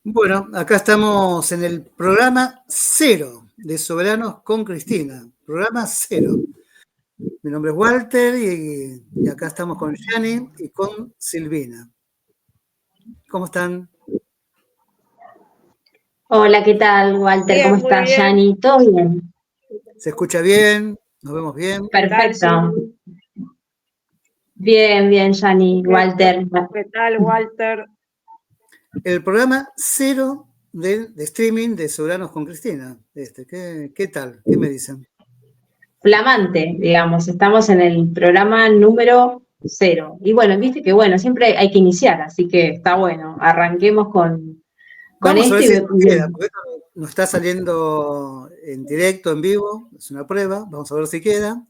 Bueno, acá estamos en el programa 0 de Soberanos con Cristina. Programa 0. Mi nombre es Walter y acá estamos con Yani y con Silvina. ¿Cómo están? Hola, ¿qué tal, Walter? Bien, ¿Cómo muy estás, bien. Yani? ¿Todo bien? ¿Se escucha bien? ¿Nos vemos bien? ¿Qué tal, Perfecto. Silvi? Bien, bien, Yani, Walter. ¿Qué tal, Walter? El programa 0 de streaming de Soberanos con Cristina. ¿Qué tal? ¿Qué me dicen? Flamante, digamos. Estamos en el programa número 0. Y bueno, viste que bueno, siempre hay que iniciar, así que está bueno. Arranquemos con Vamos a esto ver y si esto queda, porque esto nos está saliendo en directo, en vivo. Es una prueba. Vamos a ver si queda.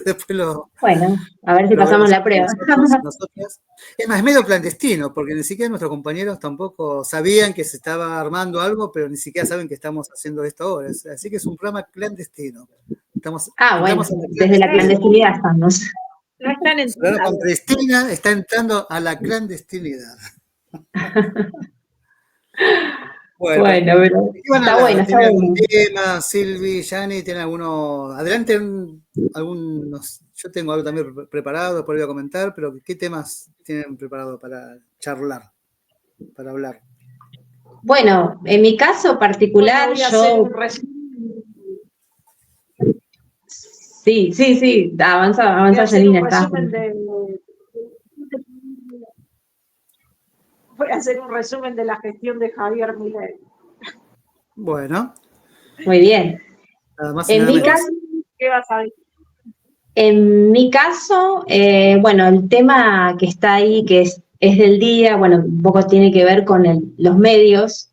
Después bueno, a ver si lo pasamos vemos la prueba. nosotros, nosotras. Es más, es medio clandestino, porque ni siquiera nuestros compañeros tampoco sabían que se estaba armando algo, pero ni siquiera saben que estamos haciendo esto ahora. Así que es un programa clandestino. Bueno, Entramos en la desde la clandestinidad. clandestinidad estamos. No están Soberano con enterados. Cristina está entrando a la clandestinidad. Bueno, Bueno, pero ¿de qué van a está bueno, hablar? está ¿Tienen algún bueno. tema, Silvi, Yani? ¿Tienen alguno? Adelante, algunos. Yo tengo algo también preparado, después voy a comentar, pero ¿qué temas tienen preparado para charlar, para hablar? Bueno, en mi caso Bueno, particular, voy a hacer yo un resumen. sí, Voy a avanza hacer un Janina, está. resumen voy a hacer un resumen de la gestión de Javier Milei. Bueno, Muy bien. nada más y En nada mi menos. caso, ¿Qué vas a decir? bueno, el tema que está ahí, que es del día, bueno, un poco tiene que ver con los medios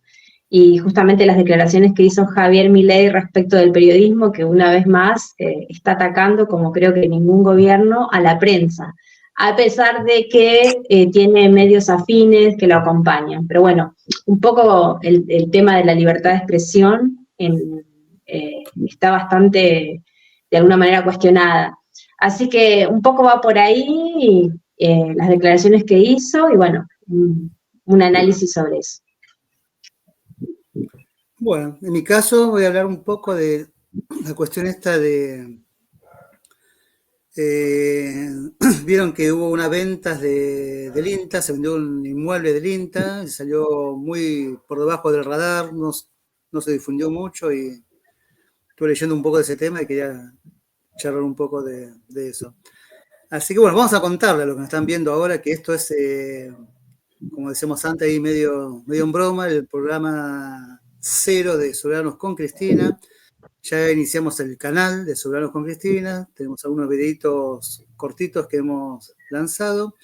y justamente las declaraciones que hizo Javier Milei respecto del periodismo, que una vez más está atacando, como creo que ningún gobierno, a la prensa, a pesar de que tiene medios afines que lo acompañan. Pero bueno, un poco el tema de la libertad de expresión está bastante, de alguna manera, cuestionada. Así que un poco va por ahí las declaraciones que hizo y bueno, un análisis sobre eso. Bueno, en mi caso voy a hablar un poco de la cuestión esta de... vieron que hubo una venta del INTA, se vendió un inmueble del INTA, y salió muy por debajo del radar, no se difundió mucho y estuve leyendo un poco de ese tema y quería charlar un poco de eso. Así que bueno, vamos a contarle a los que nos están viendo ahora que esto es, como decíamos antes, ahí medio en broma, el programa 0 de Soberanos con Cristina. Ya iniciamos el canal de Soberanos con Cristina, tenemos algunos videitos cortitos que hemos lanzado.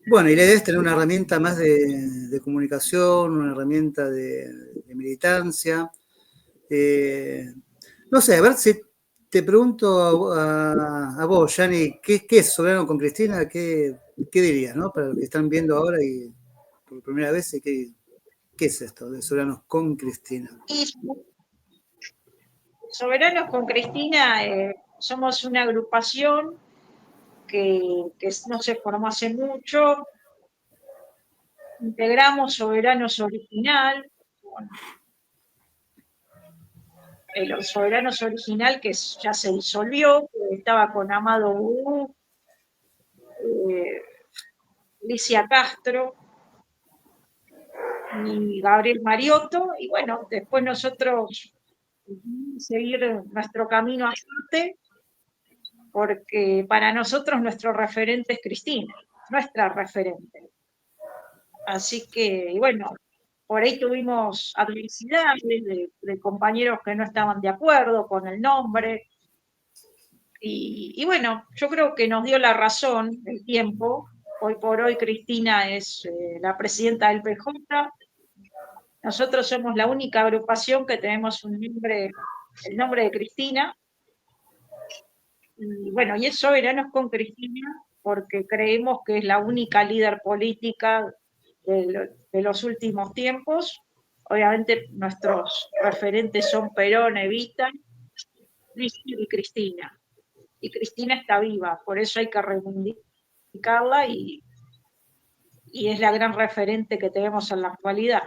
Bueno, y la idea es tener una herramienta más de comunicación, una herramienta de militancia. No sé, a ver si te pregunto a vos, Yani, ¿qué es Soberano con Cristina? ¿Qué dirías, no? Para los que están viendo ahora y por primera vez, ¿qué es esto de Soberanos con Cristina? Y Soberanos con Cristina somos una agrupación que no se formó hace mucho. Integramos Soberanos Original, el Soberanos Original que ya se disolvió, que estaba con Amado Bú, Licia Castro y Gabriel Mariotto, y bueno, después nosotros seguir nuestro camino aparte, porque para nosotros nuestro referente es Cristina, nuestra referente. Así que, y bueno, por ahí tuvimos adversidades de compañeros que no estaban de acuerdo con el nombre. Y bueno, yo creo que nos dio la razón el tiempo. Hoy por hoy Cristina es la presidenta del PJ. Nosotros somos la única agrupación que tenemos el nombre de Cristina. Y bueno, y es Soberanos con Cristina porque creemos que es la única líder política de los últimos tiempos. Obviamente nuestros referentes son Perón, Evita, y Cristina. Y Cristina está viva, por eso hay que reivindicarla y es la gran referente que tenemos en la actualidad.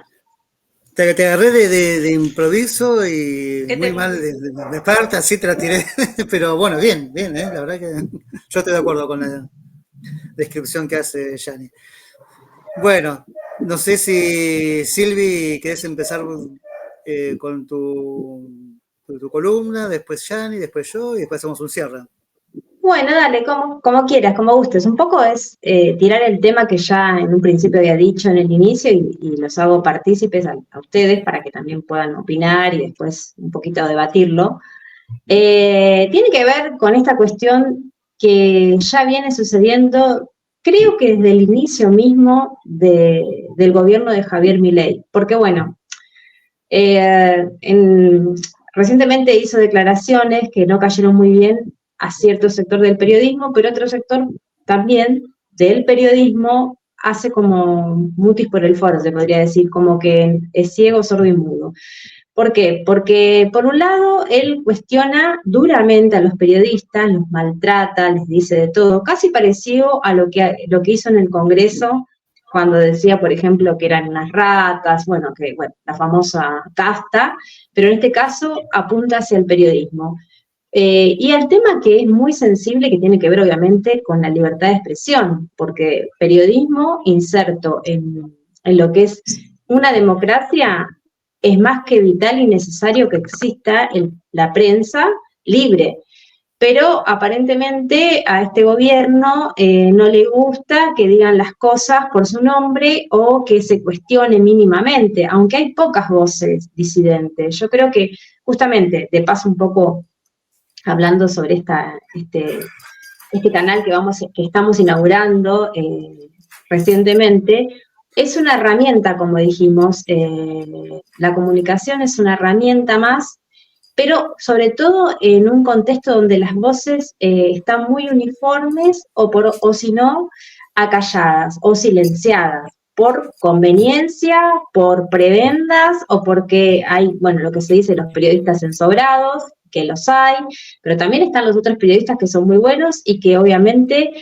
Te agarré de improviso y muy mal de parte, así te la tiré. Pero bueno, bien, la verdad que yo estoy de acuerdo con la descripción que hace Yanni. Bueno, no sé si Silvi querés empezar con tu columna, después Yanni, después yo y después hacemos un cierre. Bueno, dale, como quieras, como gustes. Un poco es tirar el tema que ya en un principio había dicho en el inicio y los hago partícipes a ustedes para que también puedan opinar y después un poquito debatirlo. Tiene que ver con esta cuestión que ya viene sucediendo, creo que desde el inicio mismo del gobierno de Javier Milei. Porque bueno, recientemente hizo declaraciones que no cayeron muy bien a cierto sector del periodismo, pero otro sector también del periodismo hace como mutis por el foro, se podría decir, como que es ciego, sordo y mudo. ¿Por qué? Porque por un lado él cuestiona duramente a los periodistas, los maltrata, les dice de todo, casi parecido a lo que hizo en el Congreso cuando decía, por ejemplo, que eran unas ratas, bueno, la famosa casta, pero en este caso apunta hacia el periodismo. Y el tema que es muy sensible, que tiene que ver obviamente con la libertad de expresión, porque periodismo inserto en lo que es una democracia es más que vital y necesario que exista la prensa libre. Pero aparentemente a este gobierno no le gusta que digan las cosas por su nombre o que se cuestione mínimamente, aunque hay pocas voces disidentes. Yo creo que justamente, de paso un poco hablando sobre este canal que estamos inaugurando recientemente, es una herramienta, como dijimos, la comunicación es una herramienta más, pero sobre todo en un contexto donde las voces están muy uniformes o si no, acalladas o silenciadas por conveniencia, por prebendas o porque hay, bueno, lo que se dice los periodistas ensobrados, que los hay, pero también están los otros periodistas que son muy buenos y que obviamente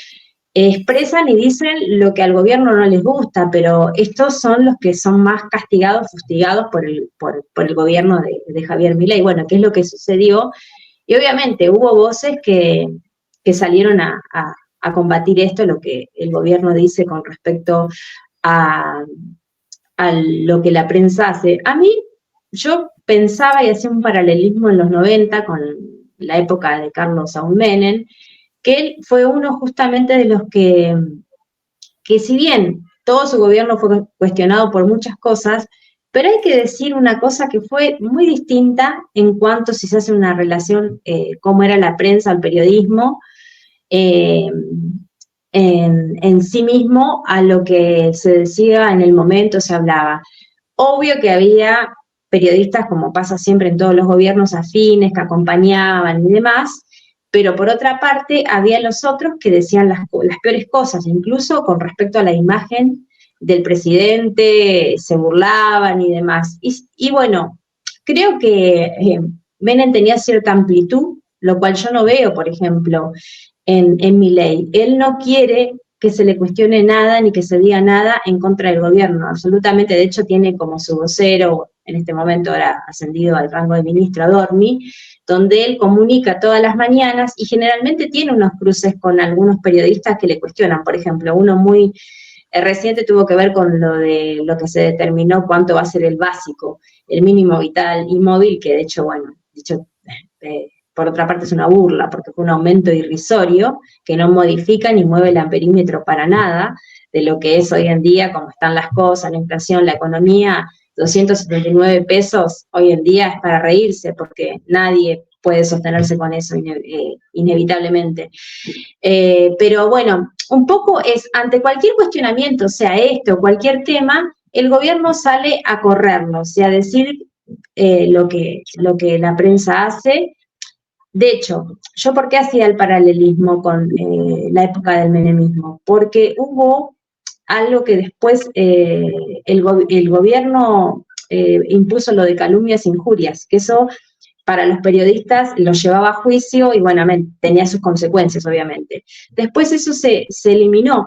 expresan y dicen lo que al gobierno no les gusta, pero estos son los que son más castigados, fustigados por el gobierno de Javier Milei. Bueno, ¿qué es lo que sucedió? Y obviamente hubo voces que salieron a combatir esto, lo que el gobierno dice con respecto a lo que la prensa hace. A mí, yo pensaba y hacía un paralelismo en los 90 con la época de Carlos Saúl Menem, que él fue uno justamente de los que si bien todo su gobierno fue cuestionado por muchas cosas, pero hay que decir una cosa que fue muy distinta en cuanto si se hace una relación, cómo era la prensa, el periodismo, en sí mismo a lo que se decía en el momento, se hablaba. Obvio que había periodistas, como pasa siempre en todos los gobiernos, afines, que acompañaban y demás, pero por otra parte había los otros que decían las peores cosas, incluso con respecto a la imagen del presidente, se burlaban y demás. Y bueno, creo que Menem tenía cierta amplitud, lo cual yo no veo, por ejemplo, en Milei. Él no quiere que se le cuestione nada ni que se diga nada en contra del gobierno, absolutamente. De hecho, tiene como su vocero, en este momento ahora ascendido al rango de ministro, a Dormi, donde él comunica todas las mañanas y generalmente tiene unos cruces con algunos periodistas que le cuestionan. Por ejemplo, uno muy reciente tuvo que ver con lo que se determinó cuánto va a ser el básico, el mínimo vital y móvil, que de hecho, bueno, por otra parte es una burla, porque fue un aumento irrisorio que no modifica ni mueve el amperímetro para nada de lo que es hoy en día, como están las cosas, la inflación, la economía. 279 pesos hoy en día es para reírse, porque nadie puede sostenerse con eso inevitablemente. Pero bueno, un poco es, ante cualquier cuestionamiento, sea este o cualquier tema, el gobierno sale a correrlo, o sea, a decir lo que la prensa hace. De hecho, ¿yo por qué hacía el paralelismo con la época del menemismo? Porque hubo algo que después el gobierno impuso, lo de calumnias e injurias, que eso para los periodistas lo llevaba a juicio y bueno, tenía sus consecuencias, obviamente. Después eso se eliminó,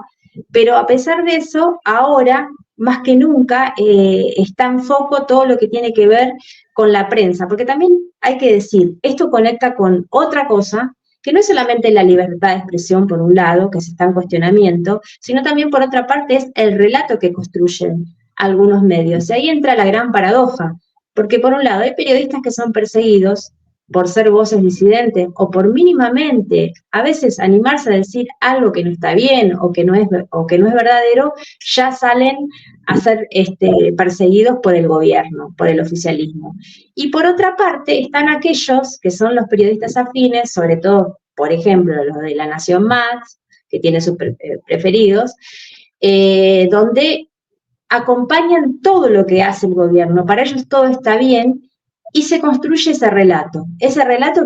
pero a pesar de eso, ahora más que nunca está en foco todo lo que tiene que ver con la prensa, porque también hay que decir, esto conecta con otra cosa, que no es solamente la libertad de expresión por un lado, que se está en cuestionamiento, sino también por otra parte es el relato que construyen algunos medios. Y ahí entra la gran paradoja, porque por un lado hay periodistas que son perseguidos por ser voces disidentes o por mínimamente a veces animarse a decir algo que no está bien o que no es verdadero, ya salen a ser perseguidos por el gobierno, por el oficialismo. Y por otra parte están aquellos que son los periodistas afines, sobre todo, por ejemplo, los de La Nación Más, que tiene sus preferidos, donde acompañan todo lo que hace el gobierno, para ellos todo está bien, y se construye ese relato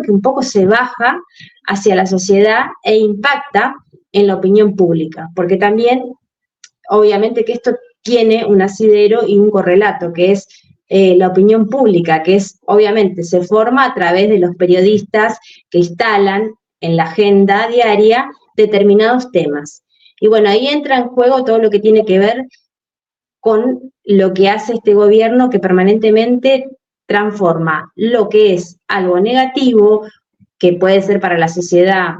que un poco se baja hacia la sociedad e impacta en la opinión pública, porque también, obviamente que esto tiene un asidero y un correlato, que es la opinión pública, que es, obviamente, se forma a través de los periodistas que instalan en la agenda diaria determinados temas. Y bueno, ahí entra en juego todo lo que tiene que ver con lo que hace este gobierno, que permanentemente transforma lo que es algo negativo, que puede ser para la sociedad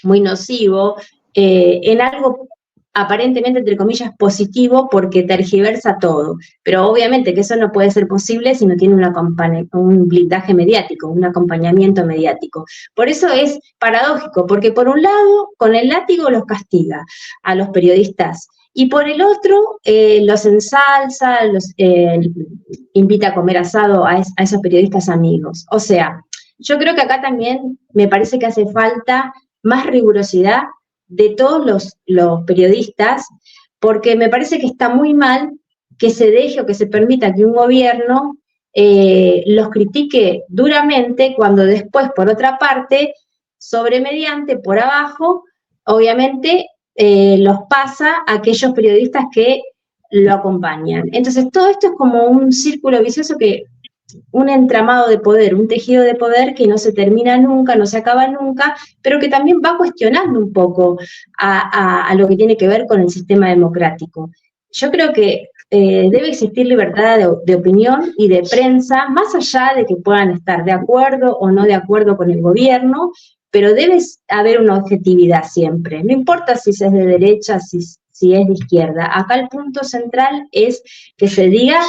muy nocivo, en algo aparentemente, entre comillas, positivo, porque tergiversa todo. Pero obviamente que eso no puede ser posible si no tiene un blindaje mediático, un acompañamiento mediático. Por eso es paradójico, porque por un lado, con el látigo los castiga a los periodistas, y por el otro, los ensalza, los invita a comer asado a esos periodistas amigos. O sea, yo creo que acá también me parece que hace falta más rigurosidad de todos los periodistas, porque me parece que está muy mal que se deje o que se permita que un gobierno los critique duramente, cuando después, por otra parte, mediante, por abajo, obviamente, los pasa a aquellos periodistas que lo acompañan. Entonces, todo esto es como un círculo vicioso, un entramado de poder, un tejido de poder que no se termina nunca, no se acaba nunca, pero que también va cuestionando un poco a lo que tiene que ver con el sistema democrático. Yo creo que debe existir libertad de opinión y de prensa, más allá de que puedan estar de acuerdo o no de acuerdo con el gobierno, pero debe haber una objetividad siempre. No importa si es de derecha, si es de izquierda. Acá el punto central es que se diga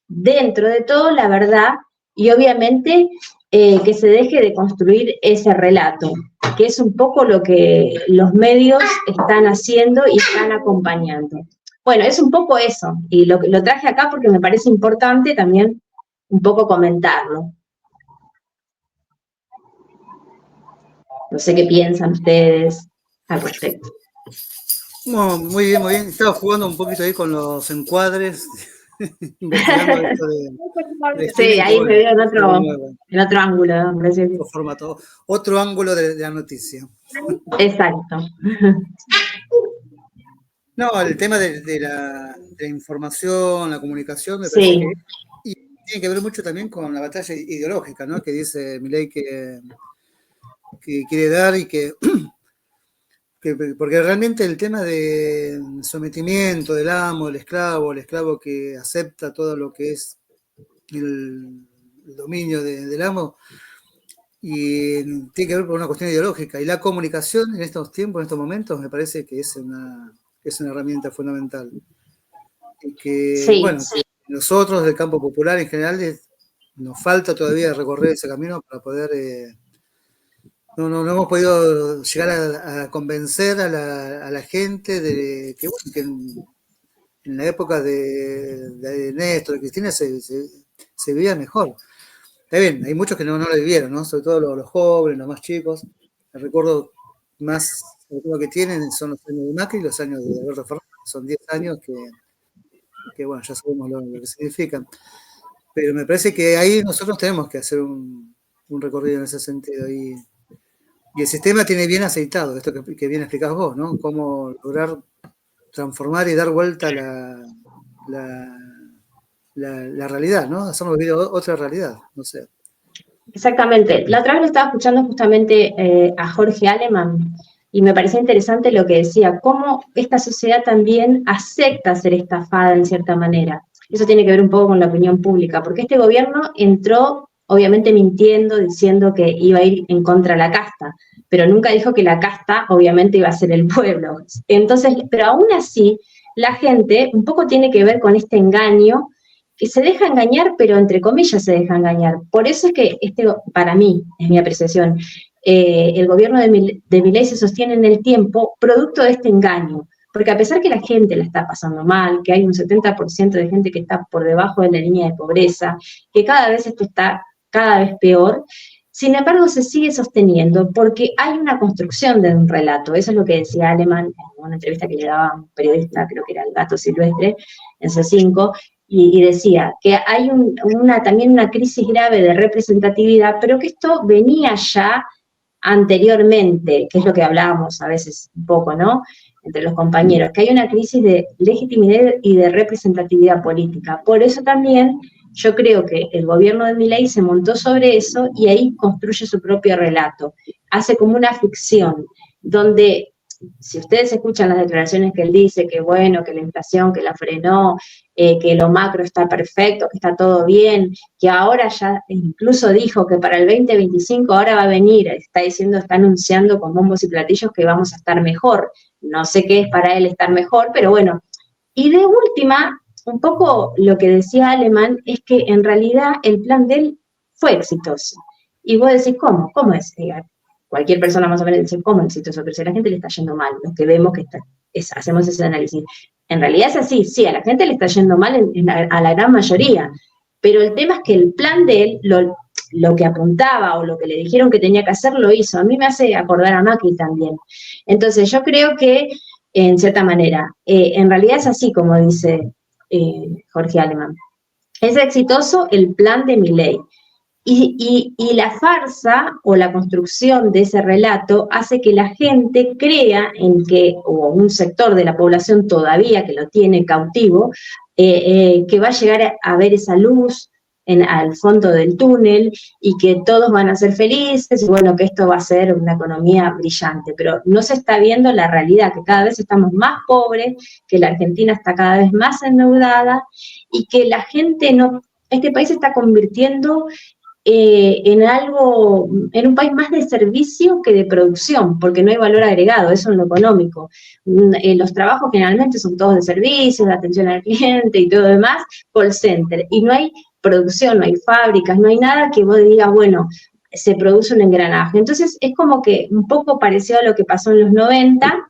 dentro de todo la verdad y obviamente que se deje de construir ese relato, que es un poco lo que los medios están haciendo y están acompañando. Bueno, es un poco eso, y lo traje acá porque me parece importante también un poco comentarlo. No sé qué piensan ustedes al respecto. No, muy bien, muy bien. Estaba jugando un poquito ahí con los encuadres, investigando esto de sí, ahí me veo en otro ángulo. Otro ángulo de la noticia. Exacto. No, el tema de la información, la comunicación, me parece que y tiene que ver mucho también con la batalla ideológica, ¿no? Que dice Milei que quiere dar y porque realmente el tema de sometimiento del amo, el esclavo que acepta todo lo que es el dominio del amo, y tiene que ver con una cuestión ideológica. Y la comunicación en estos tiempos, en estos momentos, me parece que es una herramienta fundamental. Y que, nosotros del campo popular en general nos falta todavía recorrer ese camino para poder... No hemos podido llegar a convencer a la gente de que en la época de Néstor, de Cristina, se vivía mejor. Está bien, hay muchos que no lo vivieron, ¿no? Sobre todo los jóvenes, los más chicos. El recuerdo más que tienen son los años de Macri y los años de Alberto Fernández. Son 10 años que bueno, ya sabemos lo que significan. Pero me parece que ahí nosotros tenemos que hacer un recorrido en ese sentido. Y el sistema tiene bien aceitado, esto que bien explicás vos, ¿no? Cómo lograr transformar y dar vuelta la realidad, ¿no? Hacernos vivir otra realidad, no sé. Exactamente. La otra vez lo estaba escuchando justamente a Jorge Aleman, Y me parecía interesante lo que decía, cómo esta sociedad también acepta ser estafada en cierta manera. Eso tiene que ver un poco con la opinión pública, porque este gobierno entró obviamente mintiendo, diciendo que iba a ir en contra de la casta, pero nunca dijo que la casta obviamente iba a ser el pueblo. Entonces, pero aún así, la gente un poco tiene que ver con este engaño, que se deja engañar, pero entre comillas se deja engañar. Por eso es que para mí, es mi apreciación, el gobierno de Milei se sostiene en el tiempo producto de este engaño. Porque a pesar que la gente la está pasando mal, que hay un 70% de gente que está por debajo de la línea de pobreza, que cada vez esto está cada vez peor, sin embargo se sigue sosteniendo porque hay una construcción de un relato. Eso es lo que decía Alemán en una entrevista que le daba a un periodista, creo que era el Gato Silvestre, en C5, y decía que hay también una crisis grave de representatividad, pero que esto venía ya anteriormente, que es lo que hablábamos a veces un poco, ¿no?, entre los compañeros, que hay una crisis de legitimidad y de representatividad política. Por eso también yo creo que el gobierno de Milei se montó sobre eso y ahí construye su propio relato. Hace como una ficción, donde si ustedes escuchan las declaraciones que él dice, que bueno, que la inflación, que la frenó, que lo macro está perfecto, que está todo bien, que ahora ya incluso dijo que para el 2025 ahora va a venir, está diciendo, está anunciando con bombos y platillos que vamos a estar mejor. No sé qué es para él estar mejor, pero bueno. Y de última, un poco lo que decía Alemán es que en realidad el plan de él fue exitoso. Y vos decís, ¿cómo? ¿Cómo es? Cualquier persona más o menos dice, ¿cómo es exitoso? Pero si a la gente le está yendo mal, los que vemos que hacemos ese análisis. En realidad es así, sí, a la gente le está yendo mal a la gran mayoría, pero el tema es que el plan de él, lo que apuntaba o lo que le dijeron que tenía que hacer, lo hizo. A mí me hace acordar a Macri también. Entonces yo creo que, en cierta manera, en realidad es así como dice Jorge Alemán. Es exitoso el plan de Milei. Y la farsa o la construcción de ese relato hace que la gente crea en que, o un sector de la población todavía que lo tiene cautivo, que va a llegar a ver esa luz al fondo del túnel y que todos van a ser felices y bueno, que esto va a ser una economía brillante, pero no se está viendo la realidad, que cada vez estamos más pobres, que la Argentina está cada vez más endeudada y que la gente este país se está convirtiendo en un país más de servicio que de producción, porque no hay valor agregado, eso en lo económico. Los trabajos generalmente son todos de servicios, de atención al cliente y todo demás, call center, y no hay producción, no hay fábricas, no hay nada que vos digas, bueno, se produce un engranaje. Entonces es como que un poco parecido a lo que pasó en los 90,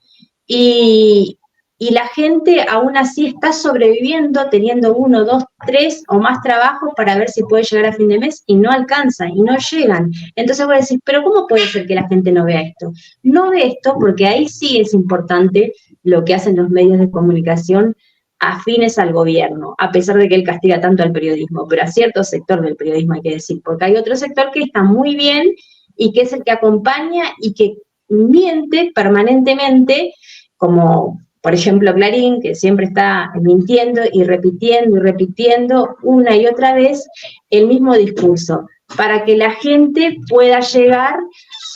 y la gente aún así está sobreviviendo, teniendo 1, 2, 3 o más trabajos para ver si puede llegar a fin de mes y no alcanzan y no llegan. Entonces voy a decir, pero ¿cómo puede ser que la gente no vea esto? No ve esto porque ahí sí es importante lo que hacen los medios de comunicación afines al gobierno, a pesar de que él castiga tanto al periodismo, pero a cierto sector del periodismo hay que decir, porque hay otro sector que está muy bien y que es el que acompaña y que miente permanentemente, como por ejemplo, Clarín, que siempre está mintiendo y repitiendo una y otra vez el mismo discurso, para que la gente pueda llegar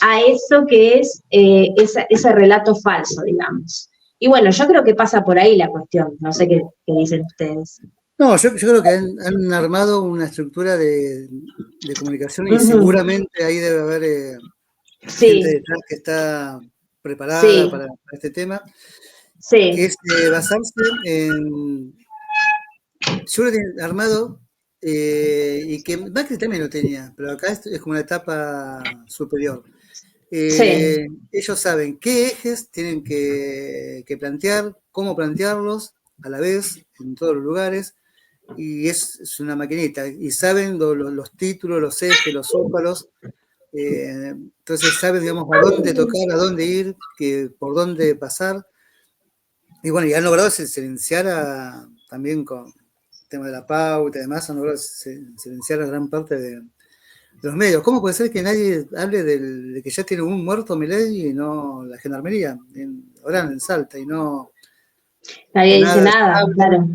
a eso que es ese relato falso, digamos. Y bueno, yo creo que pasa por ahí la cuestión, no sé qué dicen ustedes. No, yo creo que han armado una estructura de comunicación y seguramente ahí debe haber gente detrás que está preparada para este tema. Sí. Que es basarse en. Yo lo he armado y que Macri también lo tenía, pero acá es como una etapa superior. Ellos saben qué ejes tienen que plantear, cómo plantearlos a la vez en todos los lugares, y es una maquinita. Y saben los títulos, los ejes, los zócalos. Entonces saben, digamos, a dónde tocar, a dónde ir, por dónde pasar. Y bueno, y han logrado silenciar también con el tema de la pauta y demás, han logrado silenciar a gran parte de los medios. ¿Cómo puede ser que nadie hable de que ya tiene un muerto Milei y no la gendarmería? Ahora en Salta y no. Nadie dice nada, claro.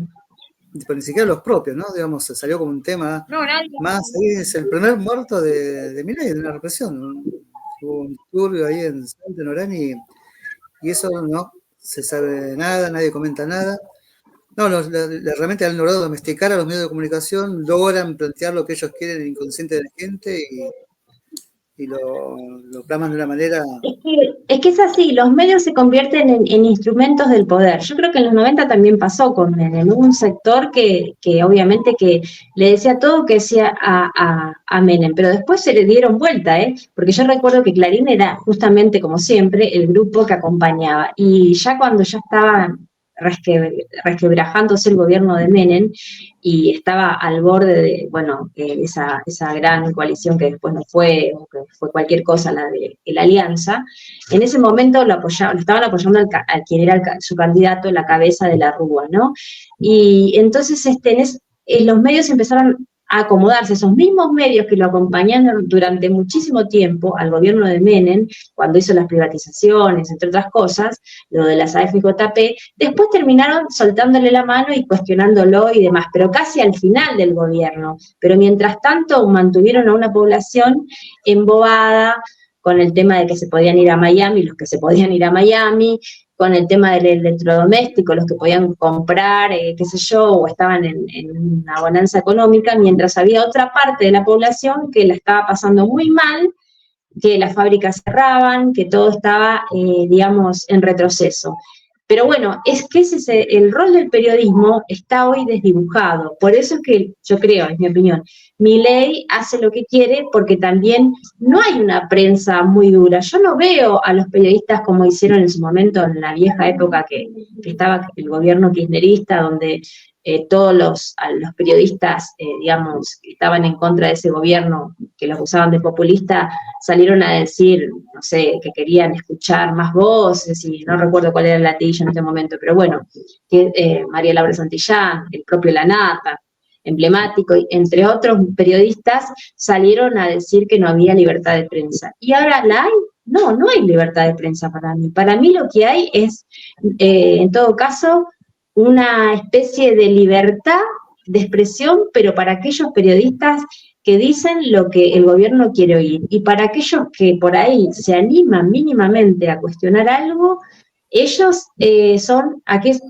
Pero ni siquiera los propios, ¿no? Digamos, se salió como un tema más. Ahí es el primer muerto de Milei, de una represión. Hubo un disturbio ahí en Salta, en Orán, y Y eso no se sabe nada, nadie comenta nada. No, realmente han logrado domesticar a los medios de comunicación, logran plantear lo que ellos quieren en el inconsciente de la gente y lo plasman de una manera... Es que es así, los medios se convierten en instrumentos del poder. Yo creo que en los 90 también pasó con Menem. Hubo un sector que obviamente que le decía todo que decía a Menem, pero después se le dieron vuelta, porque yo recuerdo que Clarín era justamente, como siempre, el grupo que acompañaba. Y ya cuando ya estaba resquebrajándose el gobierno de Menem y estaba al borde de, bueno, esa gran coalición que después no fue, o que fue cualquier cosa, la de la Alianza, en ese momento lo estaban apoyando al quien era su candidato en la cabeza de la Rúa, ¿no? Y entonces los medios empezaron a acomodarse, esos mismos medios que lo acompañaron durante muchísimo tiempo al gobierno de Menem, cuando hizo las privatizaciones, entre otras cosas, lo de las AFJP, después terminaron soltándole la mano y cuestionándolo y demás, pero casi al final del gobierno. Pero mientras tanto mantuvieron a una población embobada con el tema de que se podían ir a Miami, los que se podían ir a Miami, con el tema del electrodoméstico, los que podían comprar, qué sé yo, o estaban en una bonanza económica, mientras había otra parte de la población que la estaba pasando muy mal, que las fábricas cerraban, que todo estaba, digamos, en retroceso. Pero bueno, es que el rol del periodismo está hoy desdibujado. Por eso es que yo creo, en mi opinión, Milei hace lo que quiere porque también no hay una prensa muy dura. Yo no veo a los periodistas como hicieron en su momento, en la vieja época que estaba el gobierno kirchnerista, donde todos los periodistas, digamos, que estaban en contra de ese gobierno, que los usaban de populista, salieron a decir, no sé, que querían escuchar más voces, y no recuerdo cuál era el latillo en este momento, pero bueno, que María Laura Santillán, el propio Lanata, emblemático, entre otros periodistas, salieron a decir que no había libertad de prensa. ¿Y ahora la hay? No, no hay libertad de prensa para mí. Para mí lo que hay es, en todo caso, una especie de libertad de expresión, pero para aquellos periodistas que dicen lo que el gobierno quiere oír. Y para aquellos que por ahí se animan mínimamente a cuestionar algo, ellos son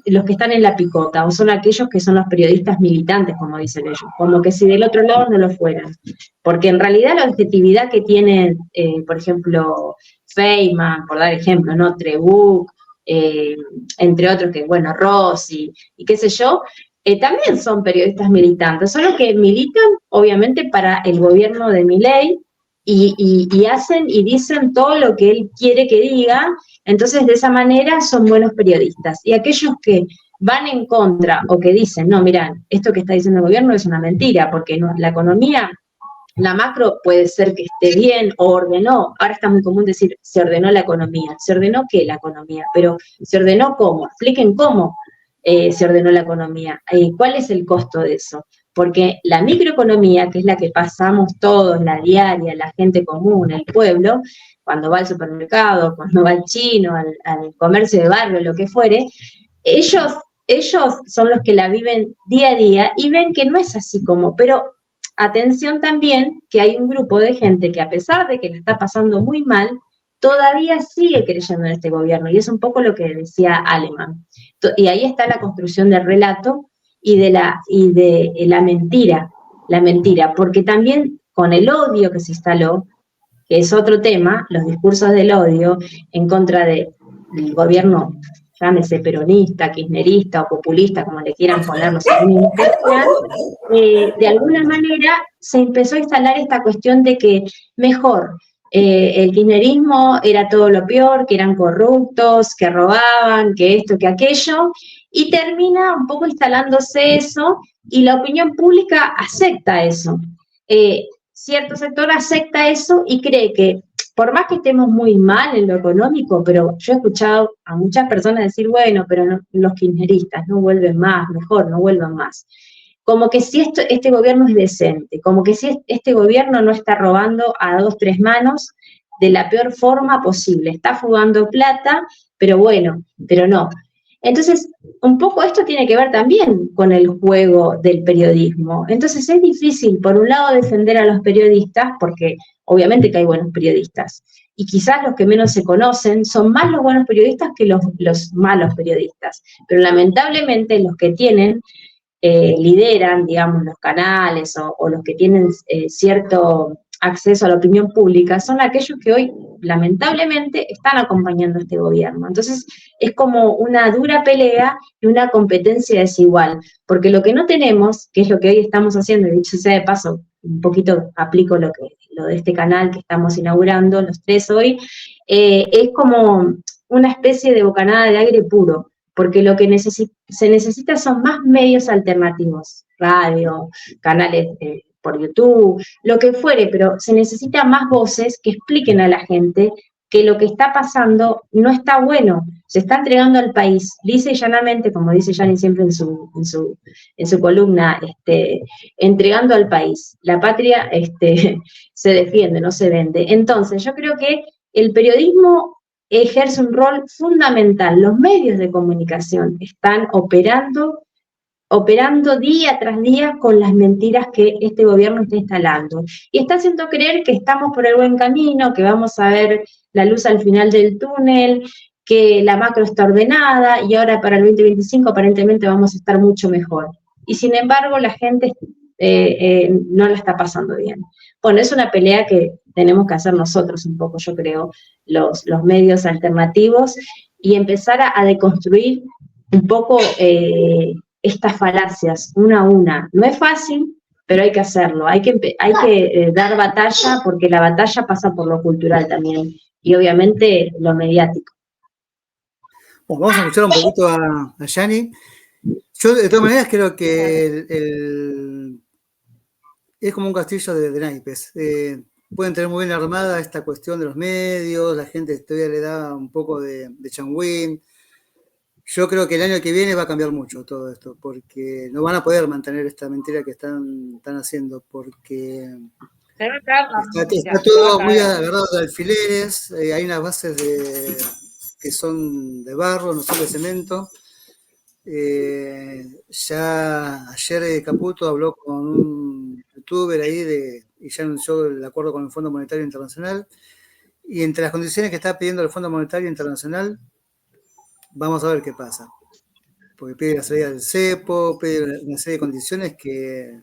los que están en la picota, o son aquellos que son los periodistas militantes, como dicen ellos, como que si del otro lado no lo fueran. Porque en realidad la objetividad que tienen, por ejemplo, Feynman, por dar ejemplo, ¿no? Trebuch, entre otros que, bueno, Rossi, y qué sé yo, también son periodistas militantes, solo que militan, obviamente, para el gobierno de Milei, y hacen y dicen todo lo que él quiere que diga. Entonces, de esa manera son buenos periodistas. Y aquellos que van en contra o que dicen, no, mirá, esto que está diciendo el gobierno es una mentira, porque no, la economía, la macro puede ser que esté bien o ordenó. Ahora está muy común decir, se ordenó la economía. ¿Se ordenó qué la economía? Pero ¿se ordenó cómo? Expliquen cómo se ordenó la economía. ¿Cuál es el costo de eso? Porque la microeconomía, que es la que pasamos todos, la diaria, la gente común, el pueblo, cuando va al supermercado, cuando va al chino, al comercio de barrio, lo que fuere, ellos son los que la viven día a día y ven que no es así como, pero atención también que hay un grupo de gente que a pesar de que le está pasando muy mal, todavía sigue creyendo en este gobierno, y es un poco lo que decía Alemán. Y ahí está la construcción del relato y de la mentira, porque también con el odio que se instaló, que es otro tema, los discursos del odio en contra del gobierno, llámese peronista, kirchnerista o populista, como le quieran poner los de alguna manera se empezó a instalar esta cuestión de que mejor el kirchnerismo era todo lo peor, que eran corruptos, que robaban, que esto, que aquello, y termina un poco instalándose eso, y la opinión pública acepta eso. Cierto sector acepta eso y cree que, por más que estemos muy mal en lo económico, pero yo he escuchado a muchas personas decir, bueno, pero no, los kirchneristas no vuelven más, mejor, no vuelvan más. Como que si este gobierno es decente, como que si este gobierno no está robando a 2, 3 manos de la peor forma posible, está fugando plata, pero bueno, pero no. Entonces, un poco esto tiene que ver también con el juego del periodismo. Entonces es difícil, por un lado, defender a los periodistas, porque obviamente que hay buenos periodistas, y quizás los que menos se conocen, son más los buenos periodistas que los malos periodistas. Pero lamentablemente los que tienen, lideran, digamos, los canales o los que tienen cierto acceso a la opinión pública, son aquellos que hoy, lamentablemente, están acompañando a este gobierno. Entonces, es como una dura pelea y una competencia desigual, porque lo que no tenemos, que es lo que hoy estamos haciendo, y dicho sea de paso, un poquito aplico lo de este canal que estamos inaugurando, los tres hoy, es como una especie de bocanada de aire puro, porque lo que se necesita son más medios alternativos, radio, canales por YouTube, lo que fuere, pero se necesita más voces que expliquen a la gente que lo que está pasando no está bueno, se está entregando al país, lisa y llanamente, como dice Yanni siempre en su columna, entregando al país. La patria se defiende, no se vende. Entonces, yo creo que el periodismo ejerce un rol fundamental. Los medios de comunicación están operando día tras día con las mentiras que este gobierno está instalando. Y está haciendo creer que estamos por el buen camino, que vamos a ver la luz al final del túnel, que la macro está ordenada y ahora para el 2025 aparentemente vamos a estar mucho mejor. Y sin embargo la gente no la está pasando bien. Bueno, es una pelea que tenemos que hacer nosotros un poco, yo creo, los medios alternativos y empezar a deconstruir un poco estas falacias, una a una. No es fácil, pero hay que hacerlo. Hay que dar batalla, porque la batalla pasa por lo cultural también, y obviamente lo mediático. Bueno, vamos a escuchar un poquito a Yanni. Yo, de todas maneras, creo que es como un castillo de naipes. Pueden tener muy bien armada esta cuestión de los medios, la gente todavía le da un poco de changüín. Yo creo que el año que viene va a cambiar mucho todo esto, porque no van a poder mantener esta mentira que están haciendo, porque está todo muy agarrado de alfileres, hay unas bases que son de barro, no son de cemento. Ya ayer Caputo habló con un youtuber ahí y ya anunció el acuerdo con el Fondo Monetario Internacional, y entre las condiciones que está pidiendo el Fondo Monetario Internacional, vamos a ver qué pasa. Porque pide la salida del cepo, pide una serie de condiciones que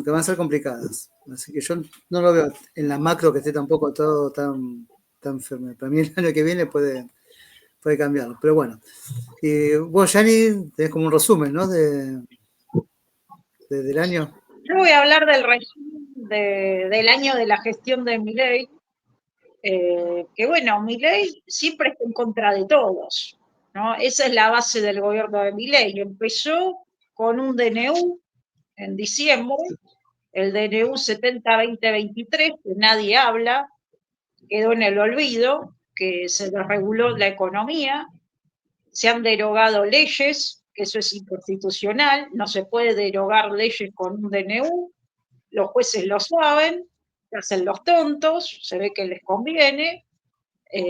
van a ser complicadas. Así que yo no lo veo en la macro que esté tampoco todo tan firme. Para mí el año que viene puede cambiarlo. Pero bueno. Vos, Yanni, tenés como un resumen, ¿no? del año. Yo voy a hablar del resumen del año de la gestión de Milei. Que bueno, Milei siempre está en contra de todos, ¿no? Esa es la base del gobierno de Milei. Empezó con un DNU en diciembre, el DNU 70-2023, que nadie habla, quedó en el olvido, que se desreguló la economía, se han derogado leyes, que eso es inconstitucional, no se puede derogar leyes con un DNU, los jueces lo saben, se hacen los tontos, se ve que les conviene,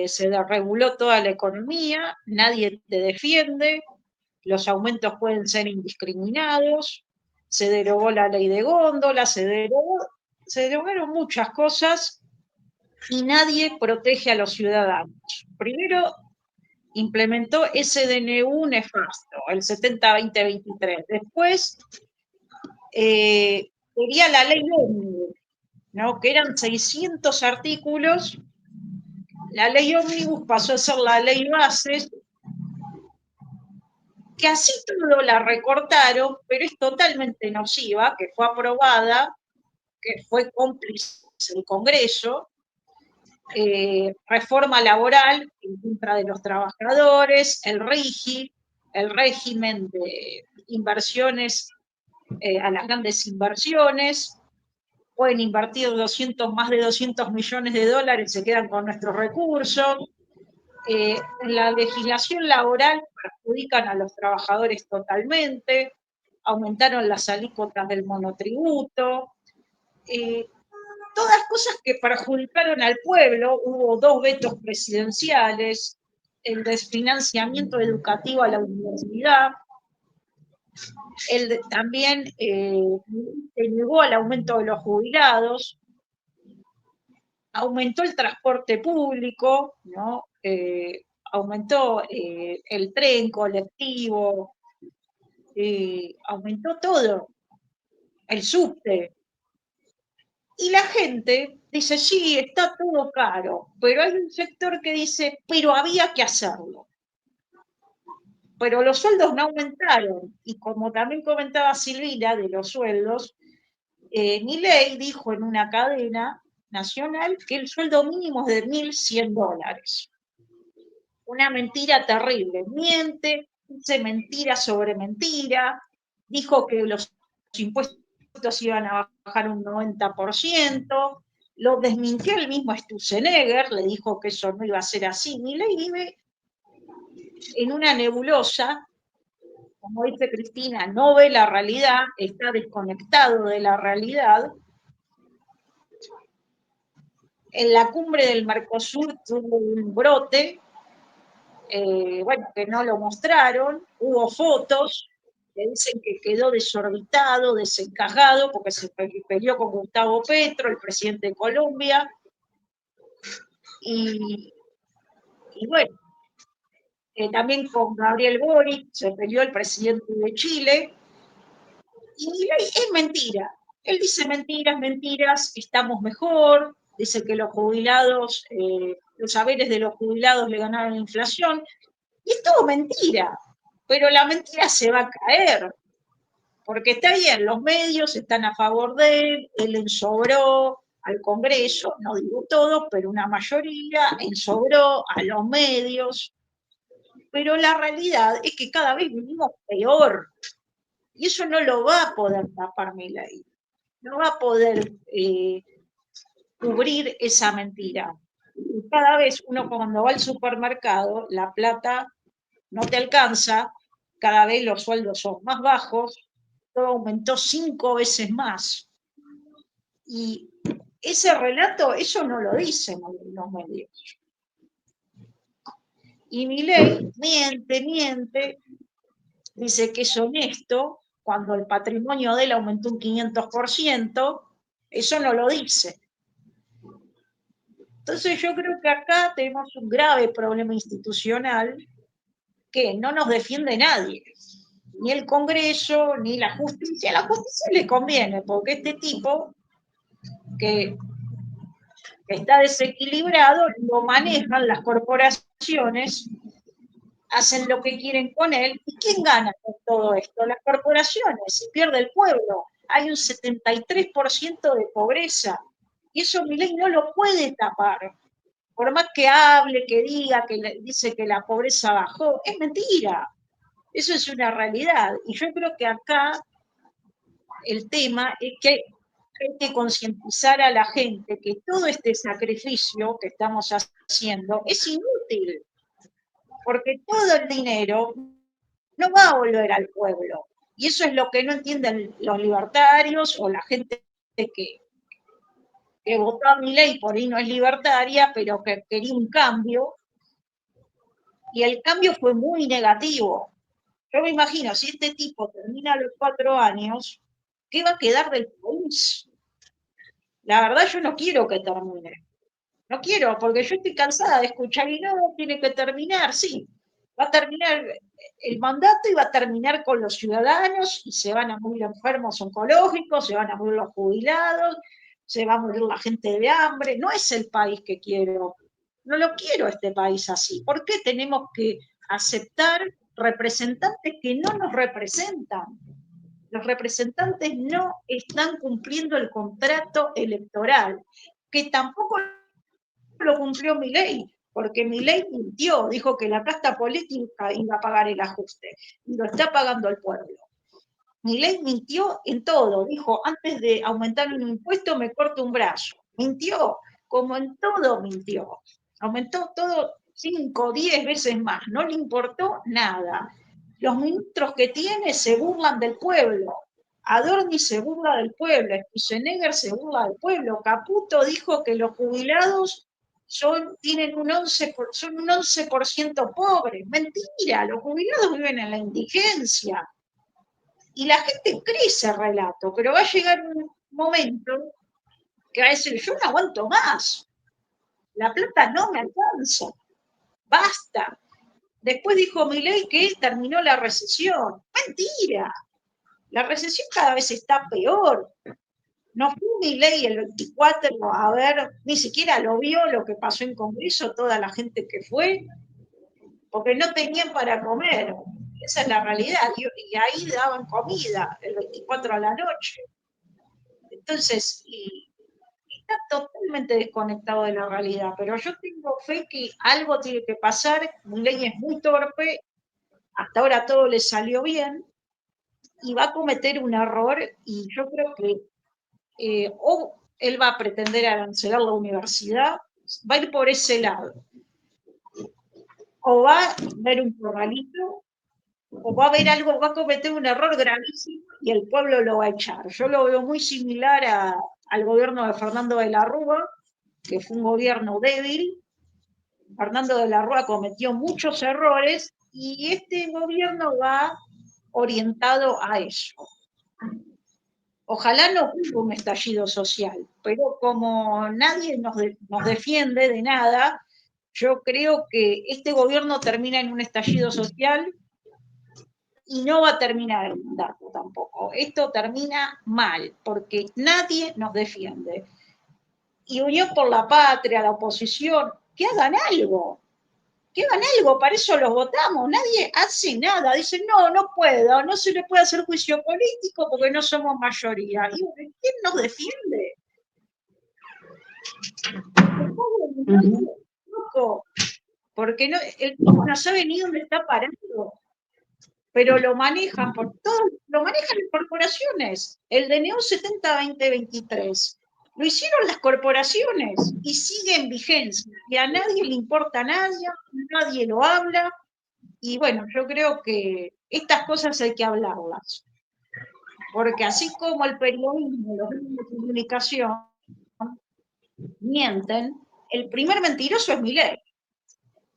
se desreguló toda la economía, nadie te defiende, los aumentos pueden ser indiscriminados, se derogó la ley de góndola, se derogaron muchas cosas y nadie protege a los ciudadanos. Primero implementó ese DNU nefasto, el 70-2023. Después quería la ley ómnibus, ¿no? Que eran 600 artículos. La ley ómnibus pasó a ser la ley base, que así todo la recortaron, pero es totalmente nociva, que fue aprobada, que fue cómplice del Congreso, reforma laboral en contra de los trabajadores, el RIGI, el régimen de inversiones a las grandes inversiones, pueden invertir más de 200 millones de dólares, se quedan con nuestros recursos. En la legislación laboral perjudican a los trabajadores totalmente, aumentaron las alícuotas del monotributo, todas cosas que perjudicaron al pueblo. Hubo 2 vetos presidenciales, el desfinanciamiento educativo a la universidad, también se negó al aumento de los jubilados. aumentó el transporte público, ¿no? Aumentó el tren colectivo, aumentó todo, el subte. Y la gente dice, sí, está todo caro, pero hay un sector que dice, pero había que hacerlo. Pero los sueldos no aumentaron. Y como también comentaba Silvina de los sueldos, Milei dijo en una cadena nacional que el sueldo mínimo es de $1.100. Una mentira terrible. Miente, dice mentira sobre mentira, dijo que los impuestos iban a bajar un 90%, lo desmintió el mismo Sturzenegger, le dijo que eso no iba a ser así. Milei vive en una nebulosa, como dice Cristina, no ve la realidad, está desconectado de la realidad. En la cumbre del Mercosur tuvo un brote, bueno, que no lo mostraron, hubo fotos que dicen que quedó desorbitado, desencajado, porque se peleó con Gustavo Petro, el presidente de Colombia, y bueno, también con Gabriel Boric se peleó el presidente de Chile, y es mentira. Él dice mentiras, mentiras, estamos mejor, dice que los jubilados, los saberes de los jubilados le ganaron la inflación, y es todo mentira, pero la mentira se va a caer, porque está bien, los medios están a favor de él ensobró al Congreso, no digo todo, pero una mayoría ensobró a los medios, pero la realidad es que cada vez vivimos peor, y eso no lo va a poder tapar Milei, no va a poder cubrir esa mentira. Y cada vez uno cuando va al supermercado, la plata no te alcanza, cada vez los sueldos son más bajos, todo aumentó 5 veces más. Y ese relato, eso no lo dicen los medios. Y Milei miente, dice que es honesto, cuando el patrimonio de él aumentó un 500%, eso no lo dice. Entonces yo creo que acá tenemos un grave problema institucional que no nos defiende nadie, ni el Congreso, ni la justicia. A la justicia le conviene, porque este tipo que está desequilibrado lo manejan las corporaciones, hacen lo que quieren con él. ¿Y quién gana con todo esto? Las corporaciones, se pierde el pueblo. Hay un 73% de pobreza. Y eso Milei no lo puede tapar. Por más que hable, que diga, que dice que la pobreza bajó, es mentira. Eso es una realidad. Y yo creo que acá el tema es que hay que concientizar a la gente que todo este sacrificio que estamos haciendo es inútil, porque todo el dinero no va a volver al pueblo. Y eso es lo que no entienden los libertarios o la gente que votó a Milei, por ahí no es libertaria, pero que quería un cambio, y el cambio fue muy negativo. Yo me imagino, si este tipo termina los 4 años, ¿qué va a quedar del país? La verdad yo no quiero que termine. No quiero, porque yo estoy cansada de escuchar y no, tiene que terminar, sí. Va a terminar el mandato y va a terminar con los ciudadanos y se van a morir enfermos oncológicos, se van a morir los jubilados, se va a morir la gente de hambre. No es el país que quiero. No lo quiero este país así. ¿Por qué tenemos que aceptar representantes que no nos representan? Los representantes no están cumpliendo el contrato electoral, que tampoco lo cumplió Milei, porque Milei mintió, dijo que la casta política iba a pagar el ajuste, y lo está pagando el pueblo. Milei mintió en todo, dijo, antes de aumentar un impuesto me corto un brazo. Mintió, como en todo mintió. Aumentó todo 5, 10 veces más, no le importó nada. Los ministros que tiene se burlan del pueblo. Adorni se burla del pueblo, Sturzenegger se burla del pueblo, Caputo dijo que los jubilados tienen un 11%, son un 11% pobres. Mentira, los jubilados viven en la indigencia. Y la gente cree ese relato, pero va a llegar un momento que va a decir, yo no aguanto más. la plata no me alcanza, basta. Después dijo Milei que terminó la recesión. Mentira, la recesión cada vez está peor. No fue Milei el 24 a ver, ni siquiera lo vio lo que pasó en Congreso, toda la gente que fue, porque no tenían para comer. Esa es la realidad. Y ahí daban comida el 24 a la noche. Entonces, está totalmente desconectado de la realidad, pero yo tengo fe que algo tiene que pasar. Milei es muy torpe, hasta ahora todo le salió bien, y va a cometer un error, y yo creo que o él va a pretender arancelar la universidad, va a ir por ese lado, o va a ver un corralito, o va a haber algo, va a cometer un error gravísimo y el pueblo lo va a echar. Yo lo veo muy similar al gobierno de Fernando de la Rúa, que fue un gobierno débil. Fernando de la Rúa cometió muchos errores y este gobierno va orientado a eso. Ojalá no hubo un estallido social, pero como nadie nos defiende de nada, yo creo que este gobierno termina en un estallido social y no va a terminar el mandato tampoco. Esto termina mal, porque nadie nos defiende. Y Unión por la Patria, la oposición, que hagan algo. Que hagan algo, para eso los votamos. Nadie hace nada. Dicen, no, no puedo, no se le puede hacer juicio político porque no somos mayoría. ¿Y quién nos defiende? Porque no, el tipo no sabe ni dónde está parando, pero lo manejan por todo, lo manejan las corporaciones. El DNU 70-2023 lo hicieron las corporaciones y sigue en vigencia. Y a nadie le importa nadie lo habla. Y bueno, yo creo que estas cosas hay que hablarlas. Porque así como el periodismo, los medios de comunicación mienten, el primer mentiroso es Milei,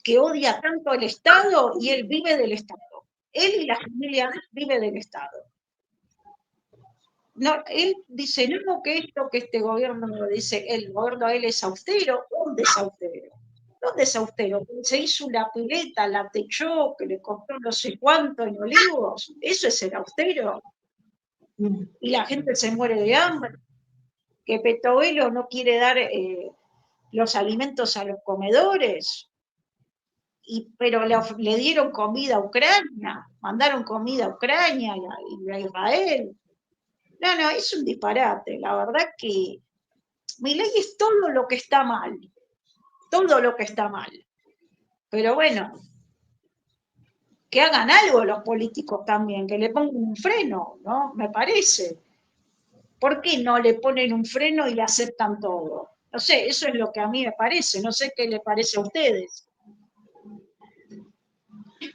que odia tanto al Estado y él vive del Estado. Él y la familia vive del Estado. No, él dice, no, que este gobierno, dice, el gobierno de él es austero. ¿Dónde es austero? ¿Dónde es austero? Se hizo una pileta, la techó, que le costó no sé cuánto en Olivos. ¿Eso es el austero? Y la gente se muere de hambre. Que Petovelo no quiere dar los alimentos a los comedores. Pero le dieron comida a Ucrania, mandaron comida a Ucrania y a Israel. No, es un disparate. La verdad que Milei es todo lo que está mal. Todo lo que está mal. Pero bueno, que hagan algo los políticos también, que le pongan un freno, ¿no? Me parece. ¿Por qué no le ponen un freno y le aceptan todo? No sé, eso es lo que a mí me parece. No sé qué le parece a ustedes.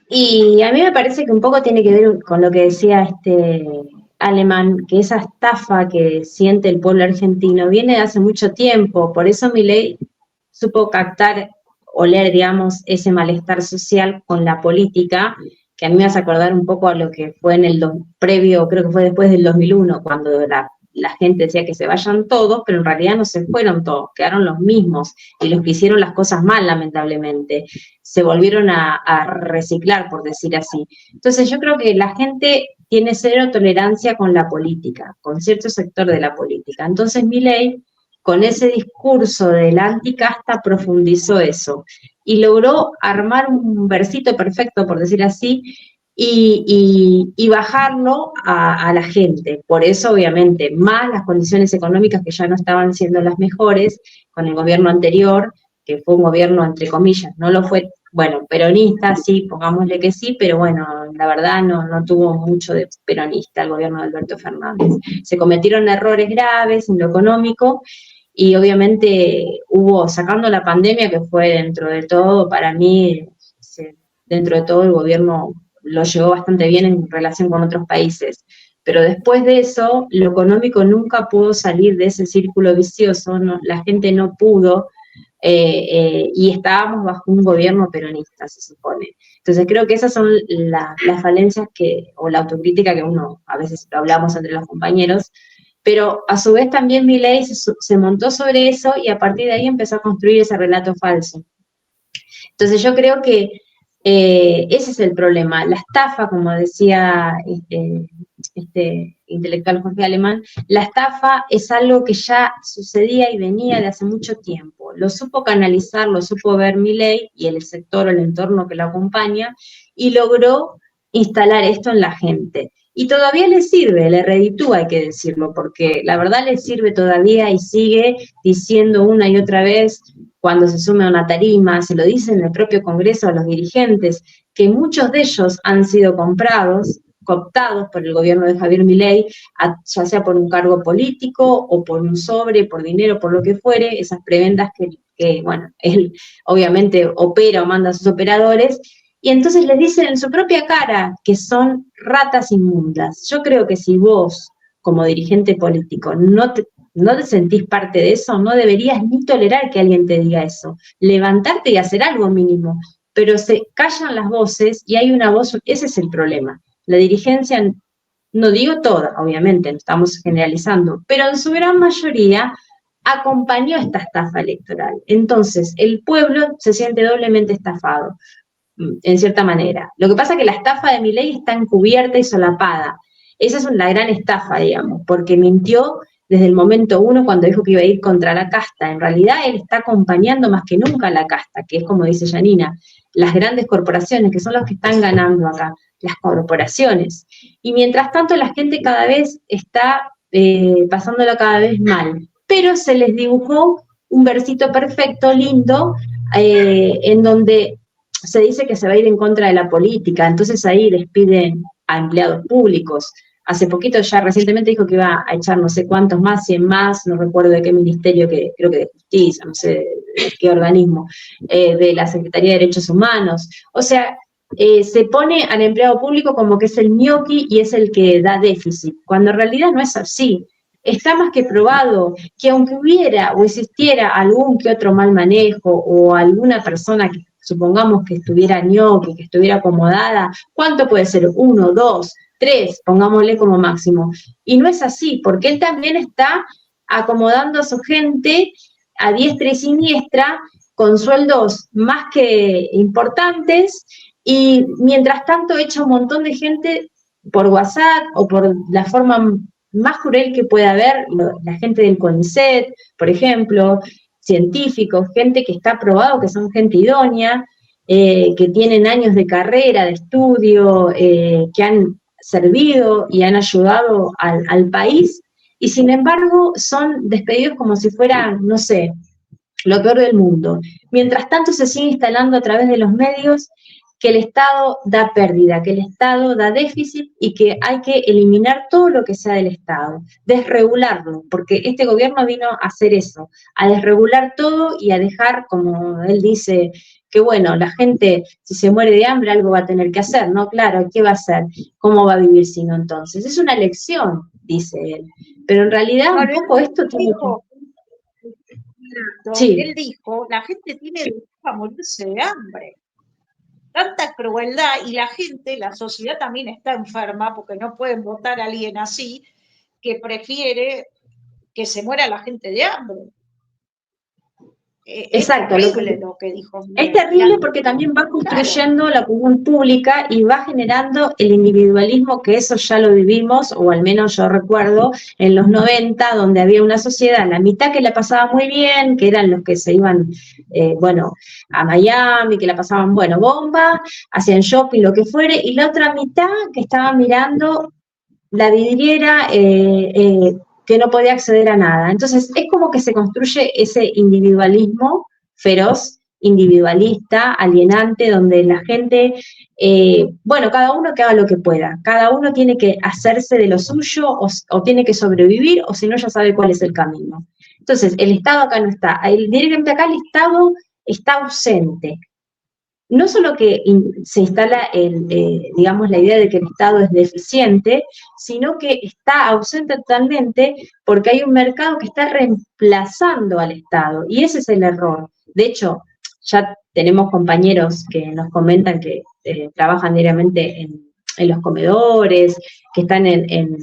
Y a mí me parece que un poco tiene que ver con lo que decía este Alemán, que esa estafa que siente el pueblo argentino viene de hace mucho tiempo, por eso Milei supo captar, oler, digamos, ese malestar social con la política, que a mí me hace acordar un poco a lo que fue en el previo, creo que fue después del 2001, cuando la gente decía que se vayan todos, pero en realidad no se fueron todos, quedaron los mismos, y los que hicieron las cosas mal, lamentablemente, se volvieron a reciclar, por decir así. Entonces yo creo que la gente tiene cero tolerancia con la política, con cierto sector de la política. Entonces Milei, con ese discurso del anticasta, profundizó eso, y logró armar un versito perfecto, por decir así, y bajarlo a la gente. Por eso, obviamente, más las condiciones económicas que ya no estaban siendo las mejores con el gobierno anterior, que fue un gobierno, entre comillas, no lo fue, bueno, peronista, sí, pongámosle que sí, pero bueno, la verdad no tuvo mucho de peronista el gobierno de Alberto Fernández. Se cometieron errores graves en lo económico, y obviamente hubo, sacando la pandemia, que fue dentro de todo, para mí, dentro de todo el gobierno lo llevó bastante bien en relación con otros países. Pero después de eso, lo económico nunca pudo salir de ese círculo vicioso, no, la gente no pudo, y estábamos bajo un gobierno peronista, se supone. Entonces creo que esas son las falencias o la autocrítica que uno, a veces lo hablamos entre los compañeros, Pero a su vez también Milei se montó sobre eso y a partir de ahí empezó a construir ese relato falso. Entonces yo creo que ese es el problema. La estafa, como decía este intelectual Jorge Alemán, la estafa es algo que ya sucedía y venía de hace mucho tiempo. Lo supo canalizar, lo supo ver Milei y el sector o el entorno que lo acompaña, y logró instalar esto en la gente. Y todavía le sirve, le reditúa, hay que decirlo, porque la verdad le sirve todavía y sigue diciendo una y otra vez cuando se sume a una tarima, se lo dice en el propio Congreso a los dirigentes, que muchos de ellos han sido comprados, cooptados por el gobierno de Javier Milei, ya sea por un cargo político o por un sobre, por dinero, por lo que fuere, esas prebendas que bueno, él obviamente opera o manda a sus operadores, y entonces les dicen en su propia cara que son ratas inmundas. Yo creo que si vos, como dirigente político, no te sentís parte de eso, no deberías ni tolerar que alguien te diga eso. Levantarte y hacer algo mínimo, pero se callan las voces y hay una voz, ese es el problema. La dirigencia, no digo toda, obviamente, no estamos generalizando, pero en su gran mayoría acompañó esta estafa electoral. Entonces, el pueblo se siente doblemente estafado, en cierta manera. Lo que pasa es que la estafa de Milei está encubierta y solapada. Esa es la gran estafa, digamos, porque mintió desde el momento uno cuando dijo que iba a ir contra la casta. En realidad él está acompañando más que nunca a la casta, que es como dice Janina, las grandes corporaciones, que son los que están ganando acá, las corporaciones. Y mientras tanto la gente cada vez está pasándola cada vez mal. Pero se les dibujó un versito perfecto, lindo, en donde se dice que se va a ir en contra de la política, entonces ahí les piden a empleados públicos. Hace poquito, ya recientemente dijo que iba a echar no sé cuántos más, 100 más, no recuerdo de qué ministerio, creo que de Justicia, no sé de qué organismo, de la Secretaría de Derechos Humanos. O sea, se pone al empleado público como que es el ñoqui y es el que da déficit, cuando en realidad no es así. Está más que probado que aunque hubiera o existiera algún que otro mal manejo o alguna persona que supongamos que estuviera ñoqui, que estuviera acomodada, ¿cuánto puede ser? 1, 2, 3, pongámosle como máximo. Y no es así, porque él también está acomodando a su gente a diestra y siniestra, con sueldos más que importantes, y mientras tanto echa un montón de gente por WhatsApp o por la forma más cruel que pueda haber, la gente del CONICET, por ejemplo, científicos, gente que está probado que son gente idónea, que tienen años de carrera, de estudio, que han servido y han ayudado al país, y sin embargo son despedidos como si fueran, no sé, lo peor del mundo. Mientras tanto se sigue instalando a través de los medios que el Estado da pérdida, que el Estado da déficit y que hay que eliminar todo lo que sea del Estado, desregularlo, porque este gobierno vino a hacer eso, a desregular todo y a dejar, como él dice, que bueno, la gente si se muere de hambre algo va a tener que hacer, ¿no? Claro, ¿qué va a hacer? ¿Cómo va a vivir si no entonces? Es una elección, dice él, pero en realidad un poco esto tiene que... Sí. Él dijo, la gente tiene derecho a morirse de hambre. Tanta crueldad, y la gente, la sociedad también está enferma, porque no pueden votar a alguien así, que prefiere que se muera la gente de hambre. Exacto, es terrible lo que dijo. Es terrible porque también va construyendo la opinión pública y va generando el individualismo, que eso ya lo vivimos, o al menos yo recuerdo, en los 90, donde había una sociedad, la mitad que la pasaba muy bien, que eran los que se iban, a Miami, que la pasaban, bomba, hacían shopping, lo que fuere, y la otra mitad que estaba mirando la vidriera, que no podía acceder a nada. Entonces, es como que se construye ese individualismo feroz, individualista, alienante, donde la gente, cada uno que haga lo que pueda, cada uno tiene que hacerse de lo suyo o tiene que sobrevivir, o si no ya sabe cuál es el camino. Entonces, el Estado acá no está, directamente acá el Estado está ausente. No solo que se instala, la idea de que el Estado es deficiente, sino que está ausente totalmente porque hay un mercado que está reemplazando al Estado, y ese es el error. De hecho, ya tenemos compañeros que nos comentan que trabajan diariamente en los comedores, que están en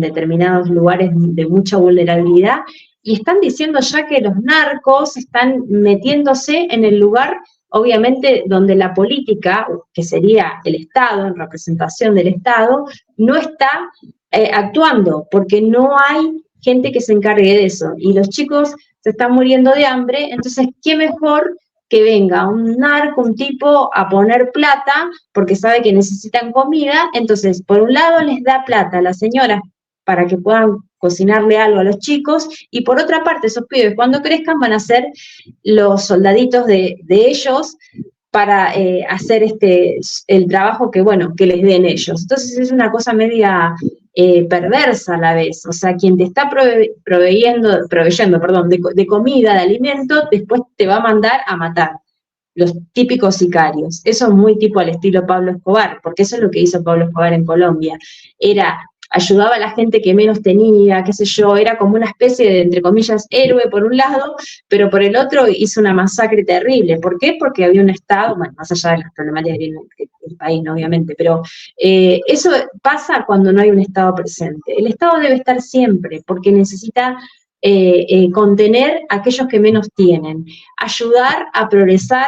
determinados lugares de mucha vulnerabilidad, y están diciendo ya que los narcos están metiéndose en el lugar, obviamente, donde la política, que sería el Estado, en representación del Estado, no está actuando, porque no hay gente que se encargue de eso, y los chicos se están muriendo de hambre, entonces, ¿qué mejor que venga un narco, un tipo, a poner plata, porque sabe que necesitan comida? Entonces, por un lado les da plata a las señoras para que puedan cocinarle algo a los chicos, y por otra parte, esos pibes cuando crezcan van a ser los soldaditos de ellos para hacer el trabajo que, bueno, que les den ellos. Entonces es una cosa media perversa a la vez, o sea, quien te está proveyendo, perdón, de comida, de alimento, después te va a mandar a matar. Los típicos sicarios. Eso es muy tipo al estilo Pablo Escobar, porque eso es lo que hizo Pablo Escobar en Colombia. Ayudaba a la gente que menos tenía, qué sé yo, era como una especie de, entre comillas, héroe por un lado, pero por el otro hizo una masacre terrible. ¿Por qué? Porque había un Estado, bueno, más allá de las problemáticas que tiene el país, ¿no? Obviamente, pero eso pasa cuando no hay un Estado presente. El Estado debe estar siempre, porque necesita contener a aquellos que menos tienen, ayudar a progresar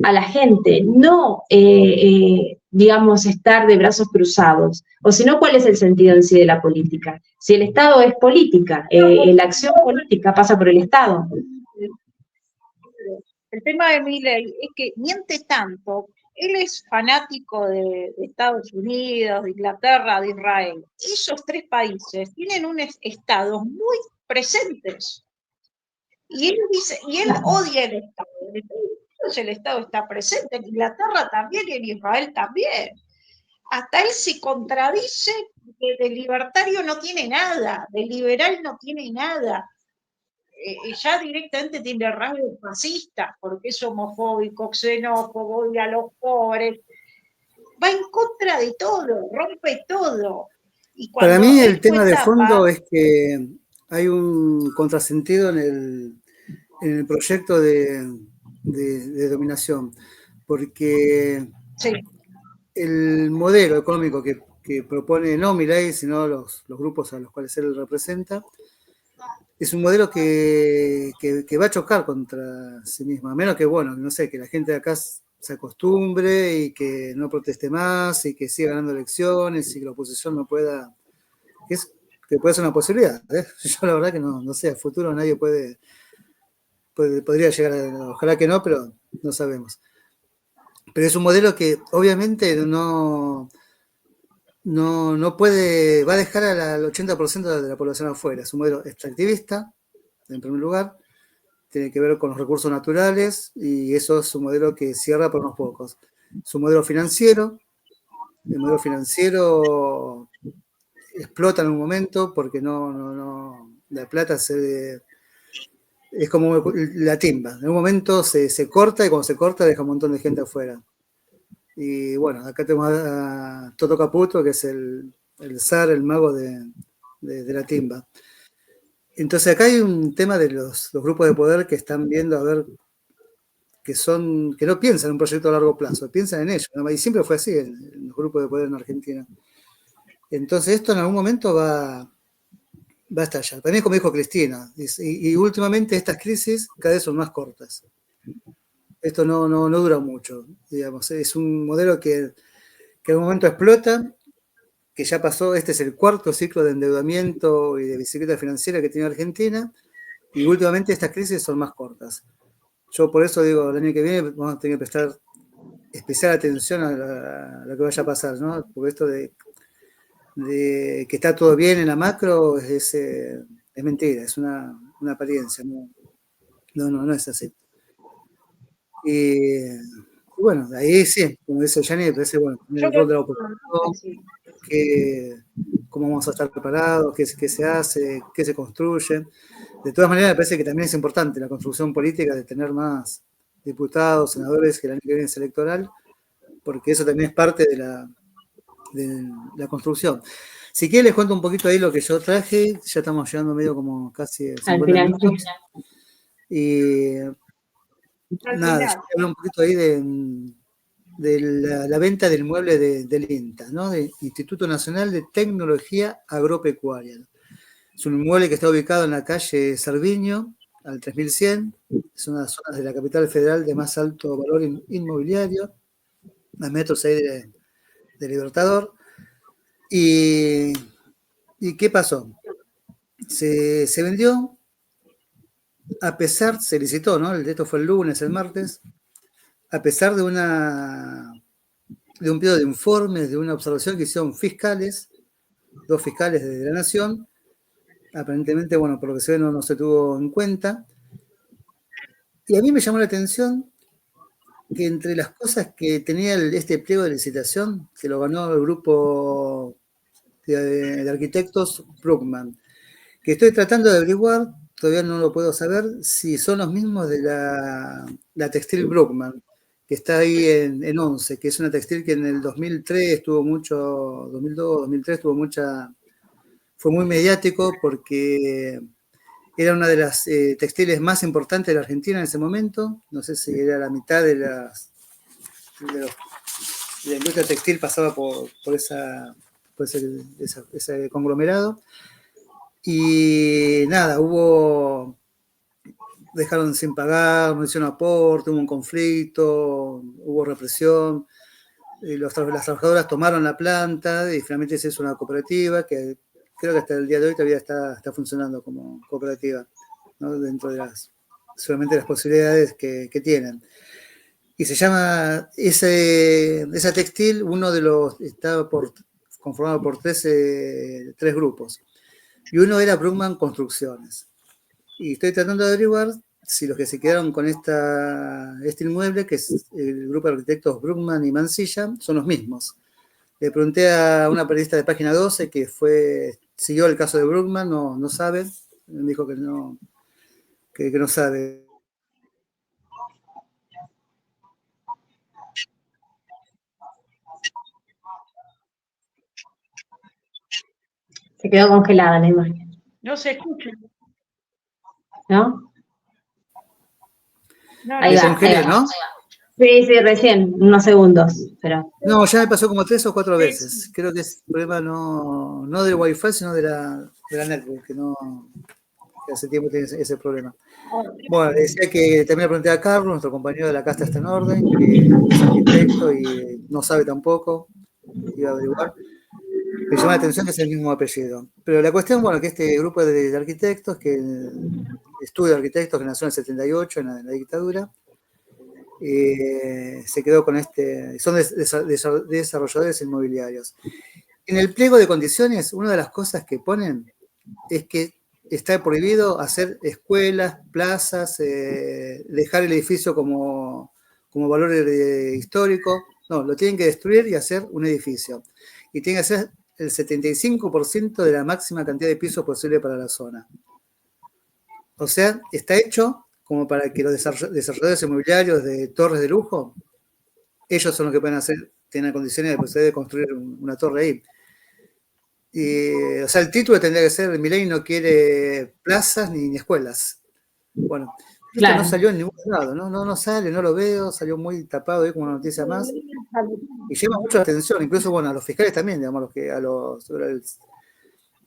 a la gente, no, digamos, estar de brazos cruzados. O si no, ¿cuál es el sentido en sí de la política? Si el Estado es política, la acción política pasa por el Estado. El tema de Milei es que miente tanto. Él es fanático de Estados Unidos, de Inglaterra, de Israel. Esos tres países tienen estados muy presentes. Y él dice, y él odia el Estado. El Estado está presente en Inglaterra también y en Israel también. Hasta él se contradice que de libertario no tiene nada, de liberal no tiene nada. Ya directamente tiene rasgos fascistas, porque es homofóbico, xenófobo, odia a los pobres. Va en contra de todo, rompe todo. Y para mí el tema de fondo es que hay un contrasentido en el proyecto de dominación, porque sí, el modelo económico que propone no Milei, sino los grupos a los cuales él representa, es un modelo que va a chocar contra sí mismo, a menos que, bueno, no sé, que la gente de acá se acostumbre y que no proteste más y que siga ganando elecciones y que la oposición no pueda, que puede ser una posibilidad, ¿eh? Yo la verdad que no sé, a futuro nadie podría llegar a, ojalá que no, pero no sabemos. Pero es un modelo que obviamente no puede, va a dejar al 80% de la población afuera. Es un modelo extractivista, en primer lugar, tiene que ver con los recursos naturales y eso es un modelo que cierra por unos pocos. Es un modelo financiero, el modelo financiero explota en un momento porque la plata es como la timba, en un momento se corta y cuando se corta deja un montón de gente afuera. Y bueno, acá tenemos a Toto Caputo, que es el zar, el mago de la timba. Entonces acá hay un tema de los grupos de poder que están viendo a ver que no piensan en un proyecto a largo plazo, piensan en ello, ¿no? Y siempre fue así en los grupos de poder en Argentina. Entonces esto en algún momento va a estallar. También como dijo Cristina, y últimamente estas crisis cada vez son más cortas. Esto no dura mucho, digamos, es un modelo que en un momento explota, que ya pasó, este es el cuarto ciclo de endeudamiento y de bicicleta financiera que tiene Argentina, y últimamente estas crisis son más cortas. Yo por eso digo, el año que viene vamos a tener que prestar especial atención a lo que vaya a pasar, ¿no? Porque esto de que está todo bien en la macro es mentira, es una apariencia, no es así. Y bueno, ahí sí, como dice Yanni, me parece, bueno, el rol de la oposición, cómo vamos a estar preparados, qué se hace, qué se construye. De todas maneras, me parece que también es importante la construcción política de tener más diputados, senadores, que el año que viene es electoral, porque eso también es parte de la construcción. Si quieren les cuento un poquito ahí lo que yo traje, ya estamos llegando medio como casi 50 minutos. Y nada, yo hablo un poquito ahí de la venta del inmueble del INTA, ¿no? Del Instituto Nacional de Tecnología Agropecuaria. Es un inmueble que está ubicado en la calle Cerviño, al 3100. Es una de las zonas de la capital federal de más alto valor inmobiliario, a metros 6 de Libertador. ¿Y qué pasó? Se vendió, a pesar, se licitó, ¿no? Esto fue el lunes, el martes, a pesar de un pedido de informes, de una observación que hicieron fiscales, 2 fiscales de la Nación. Aparentemente, bueno, por lo que se ve no se tuvo en cuenta. Y a mí me llamó la atención que entre las cosas que tenía este pliego de licitación, que lo ganó el grupo de arquitectos Bruckmann, que estoy tratando de averiguar, todavía no lo puedo saber, si son los mismos de la textil Bruckmann, que está ahí en 11, que es una textil que en el 2003 tuvo mucho, 2002, 2003 tuvo mucha, fue muy mediático porque era una de las textiles más importantes de la Argentina en ese momento. No sé si era la mitad de la industria textil pasaba por ese conglomerado. Y nada, dejaron sin pagar, no hicieron aporte, hubo un conflicto, hubo represión. Las trabajadoras tomaron la planta y finalmente se hizo una cooperativa que creo que hasta el día de hoy todavía está funcionando como cooperativa, ¿no? Dentro de solamente las posibilidades que tienen. Y se llama, esa textil, estaba conformado por tres grupos. Y uno era Bruckmann Construcciones. Y estoy tratando de averiguar si los que se quedaron con este inmueble, que es el grupo de arquitectos Bruckmann y Mansilla, son los mismos. Le pregunté a una periodista de Página 12 que siguió el caso de Bruckmann, no sabe, me dijo que no sabe. Se quedó congelada la imagen. No se escucha. ¿No? Ahí va, congelé, ¿no? Sí, recién, unos segundos. Pero... No, ya me pasó como 3 o 4 veces. Creo que es el problema no del Wi-Fi, sino de la network, que hace tiempo tiene ese problema. Bueno, le decía que también le pregunté a Carlos, nuestro compañero de la Casta está en orden, que es arquitecto y no sabe tampoco, iba a averiguar. Me llama la atención que es el mismo apellido. Pero la cuestión, bueno, que este grupo de arquitectos, estudio de arquitectos que nació en el 78, en la dictadura, se quedó con son desarrolladores inmobiliarios. En el pliego de condiciones, una de las cosas que ponen es que está prohibido hacer escuelas, plazas, dejar el edificio como valor histórico. No, lo tienen que destruir y hacer un edificio. Y tienen que hacer el 75% de la máxima cantidad de pisos posible para la zona. O sea, está hecho como para que los desarrolladores inmobiliarios de torres de lujo, ellos son los que pueden tienen condiciones de construir una torre ahí. O sea, el título tendría que ser: Milei no quiere plazas ni escuelas. Bueno, claro. Esto no salió en ningún lado, no sale, no lo veo, salió muy tapado ahí como una noticia más. Y llama mucho la atención, incluso, bueno, a los fiscales también, digamos,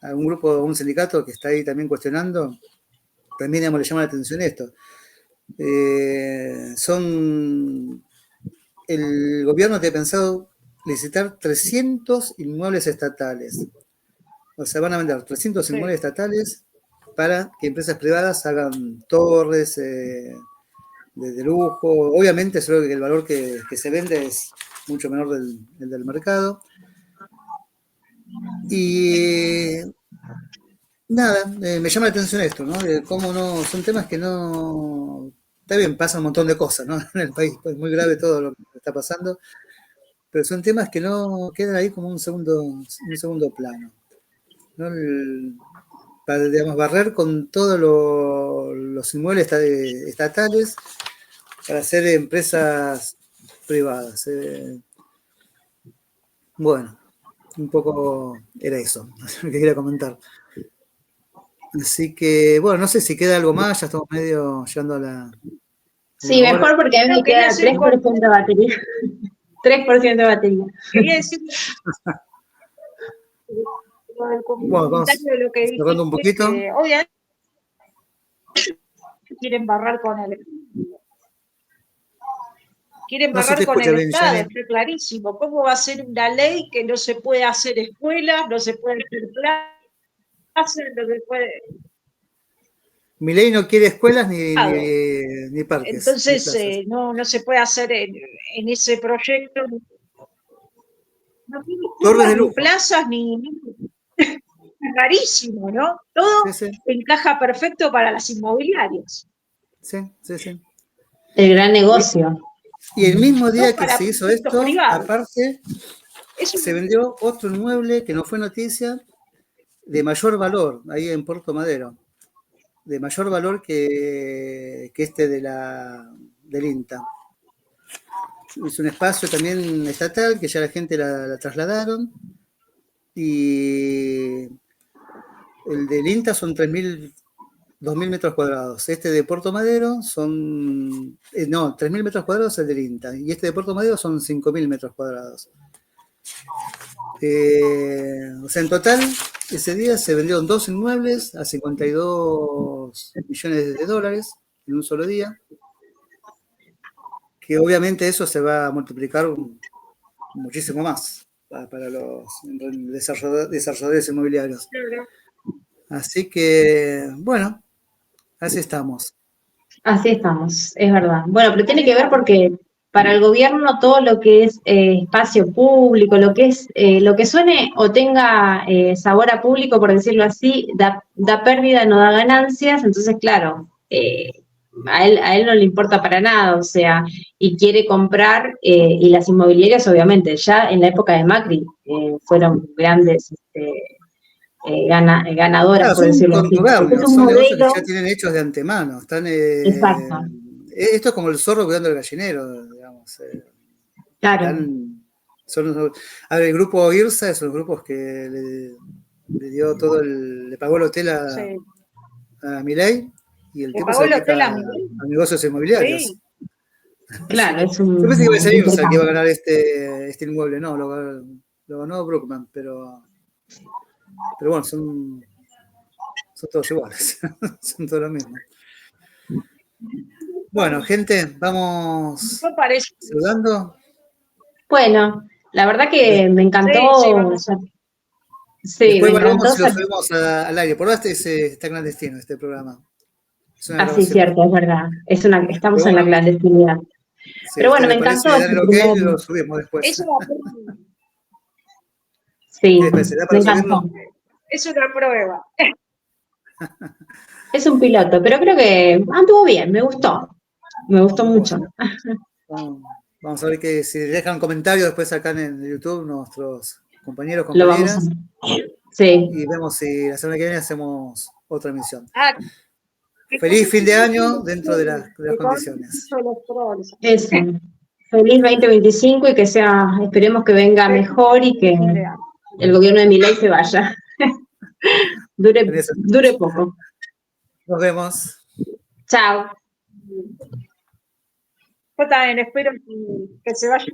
a un grupo, un sindicato que está ahí también cuestionando, también, digamos, le llama la atención esto. El gobierno tiene pensado licitar 300 inmuebles estatales. O sea, van a vender 300 inmuebles estatales para que empresas privadas hagan torres de lujo. Obviamente, solo que el valor que se vende es mucho menor del mercado. Y nada, me llama la atención esto, ¿no? De cómo son temas que no... Está bien, pasa un montón de cosas, ¿no? En el país es muy grave todo lo que está pasando, pero son temas que no quedan ahí como un segundo plano, ¿no? Para, digamos, barrer con todos los inmuebles estatales para hacer empresas privadas. Bueno, un poco era eso lo que quería comentar. Así que, bueno, no sé si queda algo más, ya estamos medio llegando a la... Sí, mejor porque a mí me queda 3% de batería. 3% de batería. Quería decir Bueno, vamos de lo que cerrando un poquito. obviamente quieren barrar con el No se te escucha bien, Estado, Jenny. está clarísimo. ¿Cómo va a ser una ley que no se puede hacer escuelas, no se puede hacer clases, no se puede... Milei no quiere escuelas ni parques. Entonces, ni plazas. no se puede hacer en ese proyecto. No tiene Torres de ni lujo. plazas, es rarísimo, ¿no? Todo Sí, sí. encaja perfecto para las inmobiliarias. Sí, sí, sí. El gran negocio. Y el mismo día No que para se hizo proyectos esto, privados. aparte, se vendió otro inmueble que no fue noticia, de mayor valor, ahí en Puerto Madero, de mayor valor que este del INTA. Es un espacio también estatal que ya la gente la trasladaron, y el del INTA son 2.000 metros cuadrados. Este de Puerto Madero son... no, 3.000 metros cuadrados es el del INTA. Y este de Puerto Madero son 5.000 metros cuadrados. O sea, en total, ese día se vendieron 2 inmuebles a 52 millones de dólares en un solo día. Que obviamente eso se va a multiplicar muchísimo más para los desarrolladores inmobiliarios. Así que, bueno, así estamos. Así estamos, es verdad. Bueno, pero tiene que ver porque para el gobierno todo lo que es espacio público, lo que suene o tenga sabor a público, por decirlo así, da pérdida, no da ganancias, entonces claro, a él no le importa para nada, o sea, y quiere comprar, y las inmobiliarias obviamente, ya en la época de Macri fueron grandes ganadoras, Claro, por son decirlo así. Porque es contubernios, un son negocios que modelo, ya tienen hechos de antemano. exacto, Esto es como el zorro cuidando el gallinero, digamos. claro. A ver, el grupo IRSA es los grupos que le dio le pagó el hotel a Milei, y el Le tipo se pagó el hotel dedica a Milei. a negocios inmobiliarios. Sí. Claro, es Yo pensé que iba a ser IRSA que iba a intercambio. ganar este inmueble, no, lo ganó Brookman, pero bueno, son todos iguales, son todos los mismos. Bueno, gente, vamos No parece. saludando. Bueno, la verdad que me encantó. Sí, vamos a... Sí, me Después encantó. evaluamos si lo subimos al aire. Por ahora está clandestino este programa. Es una Así, grabación. cierto, es verdad. Estamos Pero en la bueno, clandestinidad. si a Pero bueno, usted me le parece, encantó le dan este el ok, primer. lo subimos después. Es una prueba. Sí, ¿Qué les parece? ¿Da me para subirlo? encantó. Es una prueba. Es un piloto, pero creo que anduvo bien, me gustó. Me gustó mucho. Vamos a ver si dejan comentarios después acá en YouTube nuestros compañeros, Lo vamos a. compañeras. Sí. Y vemos si la semana que viene hacemos otra emisión. Que Feliz fin de año dentro de las condiciones. Eso. Feliz 2025 y que esperemos que venga mejor y que el gobierno de Milei se vaya. Dure poco. Nos vemos. Chao. Yo también espero que se vaya.